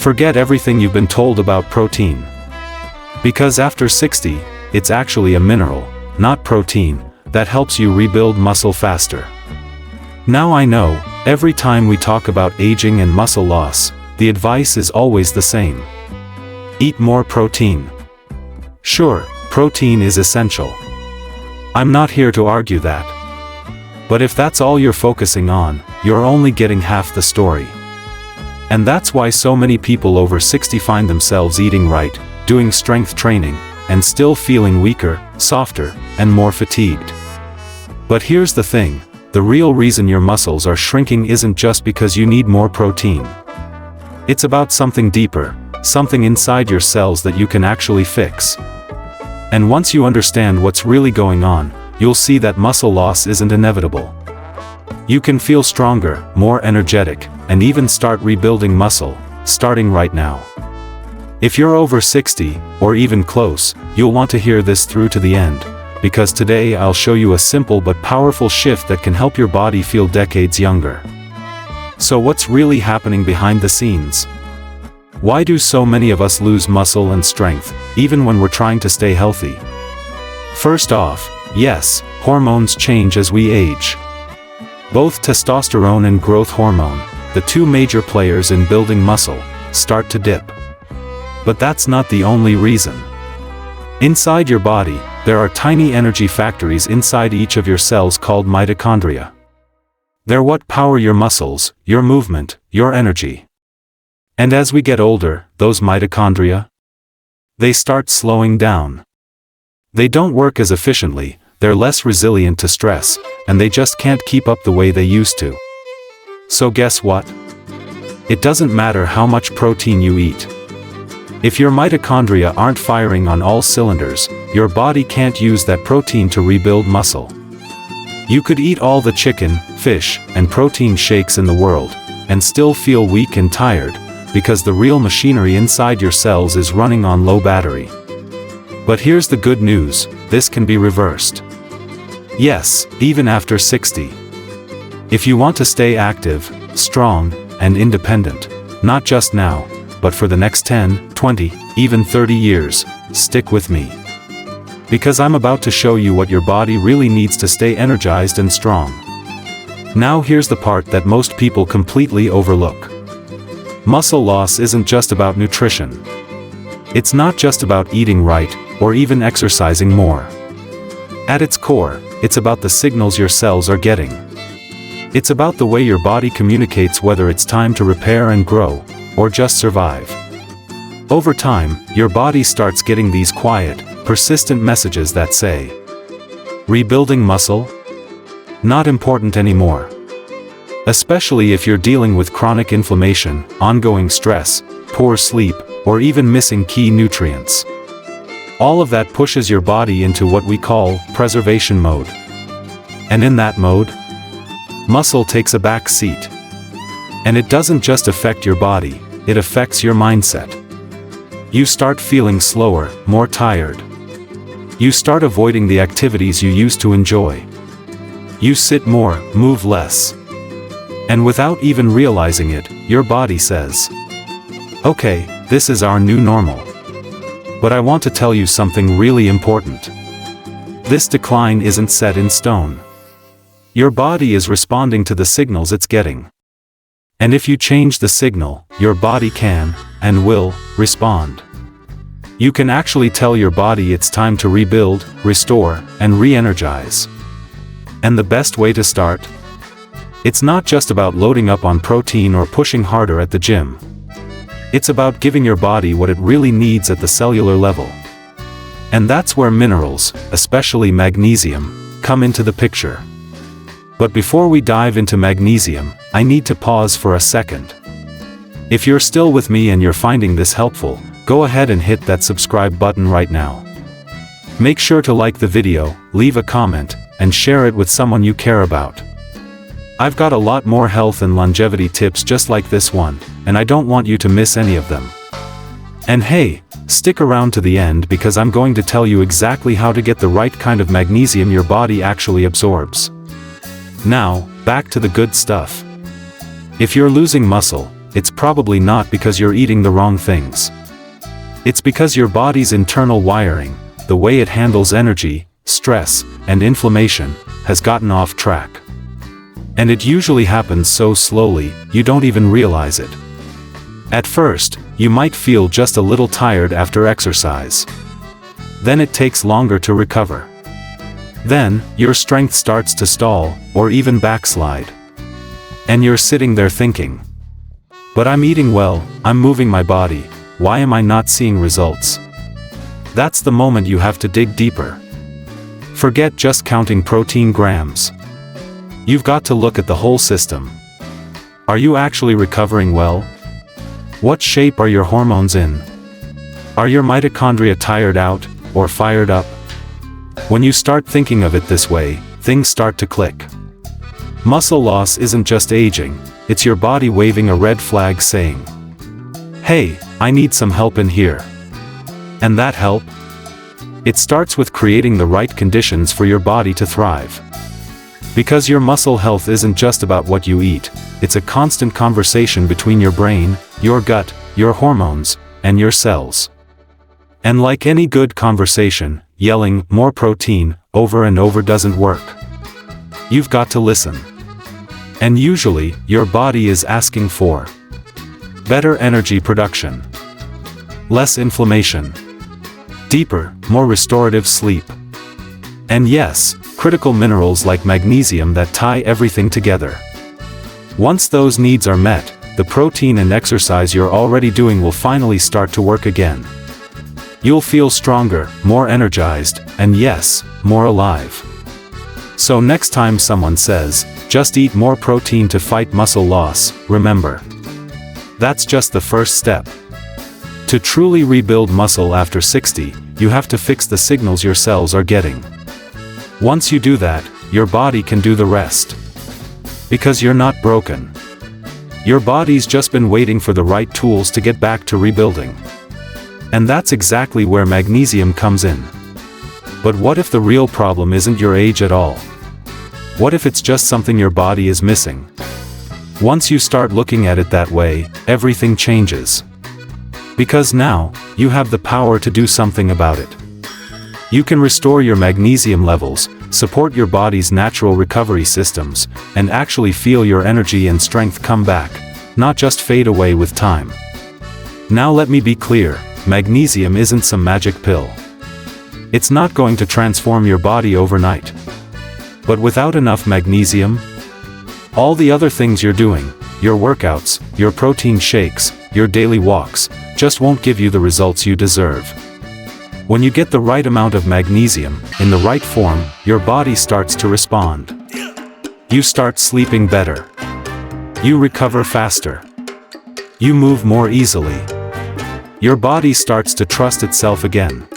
Forget everything you've been told about protein. Because after 60, it's actually a mineral, not protein, that helps you rebuild muscle faster. Now I know, every time we talk about aging and muscle loss, the advice is always the same. Eat more protein. Sure, protein is essential. I'm not here to argue that. But if that's all you're focusing on, you're only getting half the story. And that's why so many people over 60 find themselves eating right, doing strength training, and still feeling weaker, softer, and more fatigued. But here's the thing, the real reason your muscles are shrinking isn't just because you need more protein. It's about something deeper, something inside your cells that you can actually fix. And once you understand what's really going on, you'll see that muscle loss isn't inevitable. You can feel stronger, more energetic, and even start rebuilding muscle, starting right now. If you're over 60, or even close, you'll want to hear this through to the end, because today I'll show you a simple but powerful shift that can help your body feel decades younger. So what's really happening behind the scenes? Why do so many of us lose muscle and strength, even when we're trying to stay healthy? First off, yes, hormones change as we age. Both testosterone and growth hormone, the two major players in building muscle, start to dip. But that's not the only reason. Inside your body, there are tiny energy factories inside each of your cells called mitochondria. They're what power your muscles, your movement, your energy. And as we get older, those mitochondria, they start slowing down. They don't work as efficiently, they're less resilient to stress, and they just can't keep up the way they used to. So guess what? It doesn't matter how much protein you eat. If your mitochondria aren't firing on all cylinders, your body can't use that protein to rebuild muscle. You could eat all the chicken, fish, and protein shakes in the world, and still feel weak and tired, because the real machinery inside your cells is running on low battery. But here's the good news, this can be reversed. Yes, even after 60. If you want to stay active, strong, and independent, not just now, but for the next 10, 20, even 30 years, stick with me. Because I'm about to show you what your body really needs to stay energized and strong. Now here's the part that most people completely overlook. Muscle loss isn't just about nutrition. It's not just about eating right, or even exercising more. At its core, it's about the signals your cells are getting. It's about the way your body communicates whether it's time to repair and grow, or just survive. Over time, your body starts getting these quiet, persistent messages that say, rebuilding muscle? Not important anymore. Especially if you're dealing with chronic inflammation, ongoing stress, poor sleep, or even missing key nutrients. All of that pushes your body into what we call preservation mode. And in that mode, muscle takes a back seat. And it doesn't just affect your body, it affects your mindset. You start feeling slower, more tired. You start avoiding the activities you used to enjoy. You sit more, move less. And without even realizing it, your body says, okay, this is our new normal. But I want to tell you something really important. This decline isn't set in stone. Your body is responding to the signals it's getting. And if you change the signal, your body can, and will, respond. You can actually tell your body it's time to rebuild, restore, and re-energize. And the best way to start? It's not just about loading up on protein or pushing harder at the gym. It's about giving your body what it really needs at the cellular level. And that's where minerals, especially magnesium, come into the picture. But before we dive into magnesium, I need to pause for a second. If you're still with me and you're finding this helpful, go ahead and hit that subscribe button right now. Make sure to like the video, leave a comment, and share it with someone you care about. I've got a lot more health and longevity tips just like this one, and I don't want you to miss any of them. And hey, stick around to the end because I'm going to tell you exactly how to get the right kind of magnesium your body actually absorbs. Now, back to the good stuff. If you're losing muscle, it's probably not because you're eating the wrong things. It's because your body's internal wiring, the way it handles energy, stress, and inflammation, has gotten off track. And it usually happens so slowly, you don't even realize it. At first, you might feel just a little tired after exercise. Then it takes longer to recover. Then, your strength starts to stall, or even backslide. And you're sitting there thinking, but I'm eating well, I'm moving my body, why am I not seeing results? That's the moment you have to dig deeper. Forget just counting protein grams. You've got to look at the whole system. Are you actually recovering well? What shape are your hormones in? Are your mitochondria tired out, or fired up? When you start thinking of it this way, things start to click. Muscle loss isn't just aging, it's your body waving a red flag saying, hey, I need some help in here. And that help? It starts with creating the right conditions for your body to thrive. Because your muscle health isn't just about what you eat, it's a constant conversation between your brain, your gut, your hormones, and your cells. And like any good conversation, yelling, more protein, over and over doesn't work. You've got to listen. And usually, your body is asking for better energy production, less inflammation, deeper, more restorative sleep, and yes, critical minerals like magnesium that tie everything together. Once those needs are met, the protein and exercise you're already doing will finally start to work again. You'll feel stronger, more energized, and yes, more alive. So next time someone says, just eat more protein to fight muscle loss, remember, that's just the first step. To truly rebuild muscle after 60, you have to fix the signals your cells are getting. Once you do that, your body can do the rest. Because you're not broken. Your body's just been waiting for the right tools to get back to rebuilding. And that's exactly where magnesium comes in. But what if the real problem isn't your age at all? What if it's just something your body is missing? Once you start looking at it that way, everything changes. Because now, you have the power to do something about it. You can restore your magnesium levels, support your body's natural recovery systems, and actually feel your energy and strength come back, not just fade away with time. Now let me be clear, magnesium isn't some magic pill. It's not going to transform your body overnight. But without enough magnesium, all the other things you're doing, your workouts, your protein shakes, your daily walks, just won't give you the results you deserve. When you get the right amount of magnesium, in the right form, your body starts to respond. You start sleeping better. You recover faster. You move more easily. Your body starts to trust itself again.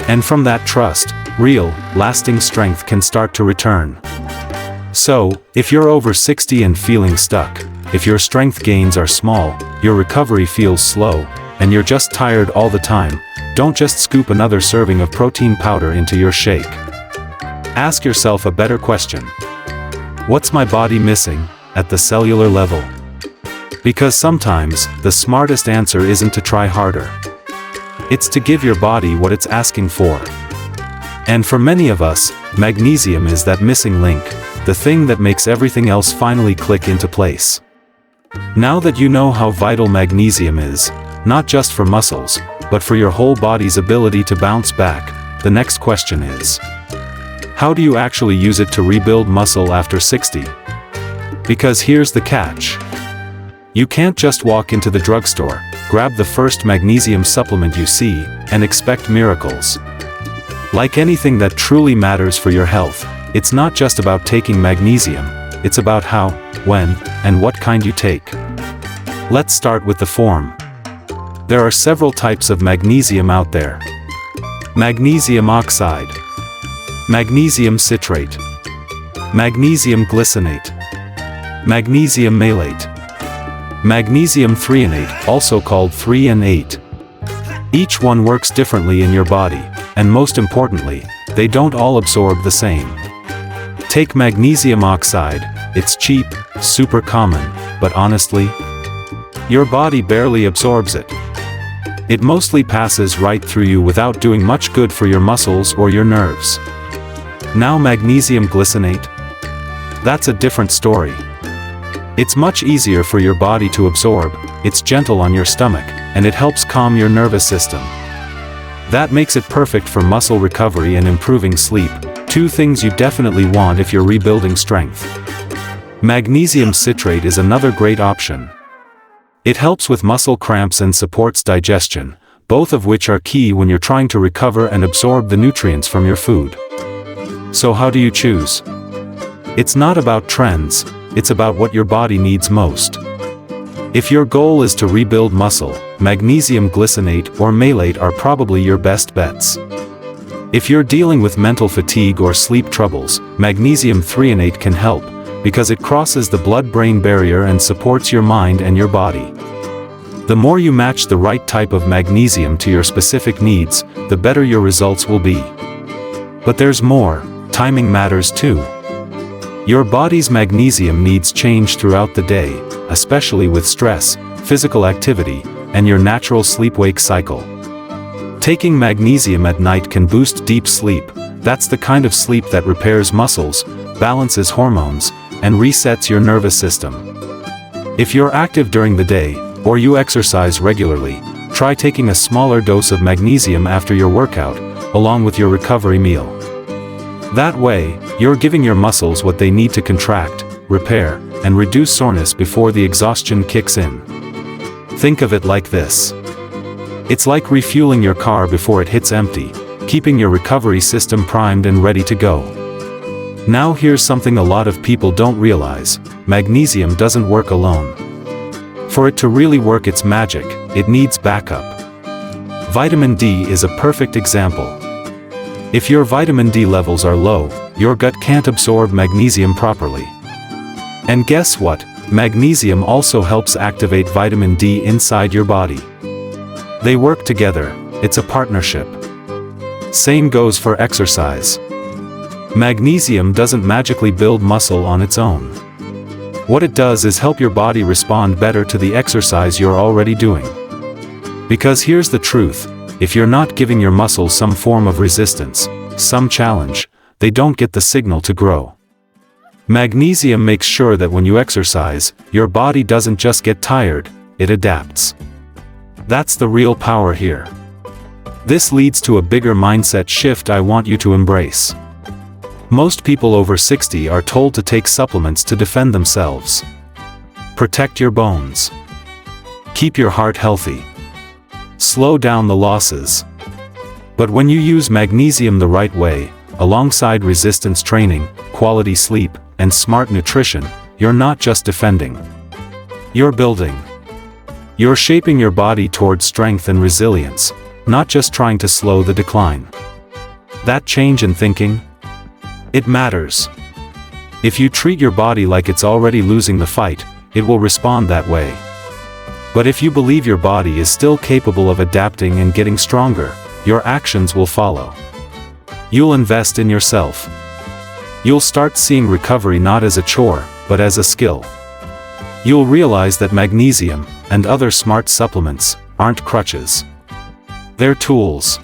And from that trust, real, lasting strength can start to return. So, if you're over 60 and feeling stuck, if your strength gains are small, your recovery feels slow, and you're just tired all the time, don't just scoop another serving of protein powder into your shake. Ask yourself a better question. What's my body missing, at the cellular level? Because sometimes, the smartest answer isn't to try harder. It's to give your body what it's asking for. And for many of us, magnesium is that missing link, the thing that makes everything else finally click into place. Now that you know how vital magnesium is, not just for muscles, but for your whole body's ability to bounce back, the next question is, how do you actually use it to rebuild muscle after 60? Because here's the catch. You can't just walk into the drugstore, grab the first magnesium supplement you see, and expect miracles. Like anything that truly matters for your health, it's not just about taking magnesium, it's about how, when, and what kind you take. Let's start with the form. There are several types of magnesium out there. Magnesium oxide, magnesium citrate, magnesium glycinate, magnesium malate, magnesium threonate, also called 3 and 8. Each one works differently in your body, and most importantly, they don't all absorb the same. Take magnesium oxide, it's cheap, super common, but honestly, Your body barely absorbs it. It mostly passes right through you without doing much good for your muscles or your nerves. Now magnesium glycinate? That's a different story. It's much easier for your body to absorb, it's gentle on your stomach, and it helps calm your nervous system. That makes it perfect for muscle recovery and improving sleep, two things you definitely want if you're rebuilding strength. Magnesium citrate is another great option. It helps with muscle cramps and supports digestion, both of which are key when you're trying to recover and absorb the nutrients from your food. So how do you choose? It's not about trends, it's about what your body needs most. If your goal is to rebuild muscle, magnesium glycinate or malate are probably your best bets. If you're dealing with mental fatigue or sleep troubles, magnesium threonate can help, because it crosses the blood-brain barrier and supports your mind and your body. The more you match the right type of magnesium to your specific needs, the better your results will be. But there's more, timing matters too. Your body's magnesium needs change throughout the day, especially with stress, physical activity, and your natural sleep-wake cycle. Taking magnesium at night can boost deep sleep. That's the kind of sleep that repairs muscles, balances hormones, and resets your nervous system. If you're active during the day, or you exercise regularly, try taking a smaller dose of magnesium after your workout, along with your recovery meal. That way, you're giving your muscles what they need to contract, repair, and reduce soreness before the exhaustion kicks in. Think of it like this. It's like refueling your car before it hits empty, keeping your recovery system primed and ready to go. Now here's something a lot of people don't realize: magnesium doesn't work alone. For it to really work its magic, it needs backup. Vitamin D is a perfect example. If your vitamin D levels are low, your gut can't absorb magnesium properly. And guess what? Magnesium also helps activate vitamin D inside your body. They work together, it's a partnership. Same goes for exercise. Magnesium doesn't magically build muscle on its own. What it does is help your body respond better to the exercise you're already doing. Because here's the truth, if you're not giving your muscles some form of resistance, some challenge, they don't get the signal to grow. Magnesium makes sure that when you exercise, your body doesn't just get tired, it adapts. That's the real power here. This leads to a bigger mindset shift I want you to embrace. Most people over 60 are told to take supplements to defend themselves. Protect your bones. Keep your heart healthy. Slow down the losses. But when you use magnesium the right way, alongside resistance training, quality sleep, and smart nutrition, you're not just defending. You're building. You're shaping your body towards strength and resilience, not just trying to slow the decline. That change in thinking? It matters. If you treat your body like it's already losing the fight, it will respond that way. But if you believe your body is still capable of adapting and getting stronger, your actions will follow. You'll invest in yourself. You'll start seeing recovery not as a chore, but as a skill. You'll realize that magnesium, and other smart supplements, aren't crutches. They're tools.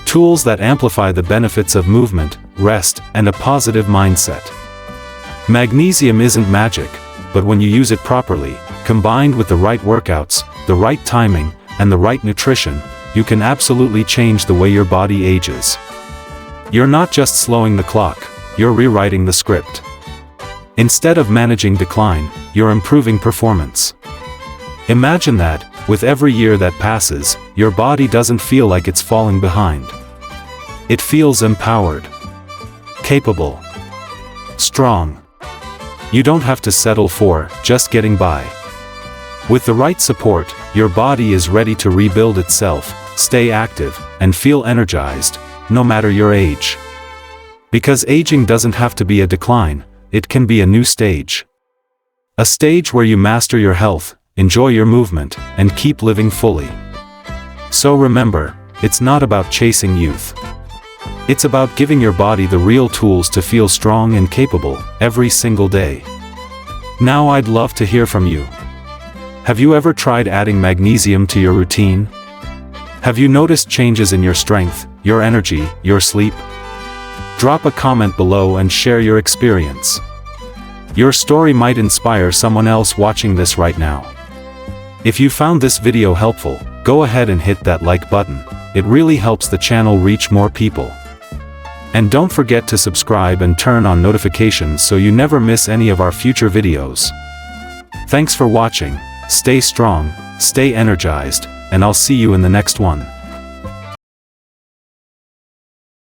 Tools that amplify the benefits of movement, rest, and a positive mindset. Magnesium isn't magic, but when you use it properly, combined with the right workouts, the right timing, and the right nutrition, you can absolutely change the way your body ages. You're not just slowing the clock, you're rewriting the script. Instead of managing decline, you're improving performance. Imagine that, with every year that passes, your body doesn't feel like it's falling behind. It feels empowered. Capable. Strong. You don't have to settle for just getting by. With the right support, your body is ready to rebuild itself, stay active, and feel energized, no matter your age. Because aging doesn't have to be a decline, it can be a new stage. A stage where you master your health, enjoy your movement, and keep living fully. So remember, it's not about chasing youth. It's about giving your body the real tools to feel strong and capable every single day. Now I'd love to hear from you. Have you ever tried adding magnesium to your routine? Have you noticed changes in your strength, your energy, your sleep? Drop a comment below and share your experience. Your story might inspire someone else watching this right now. If you found this video helpful, go ahead and hit that like button. It really helps the channel reach more people. And don't forget to subscribe and turn on notifications so you never miss any of our future videos. Thanks for watching, stay strong, stay energized, and I'll see you in the next one.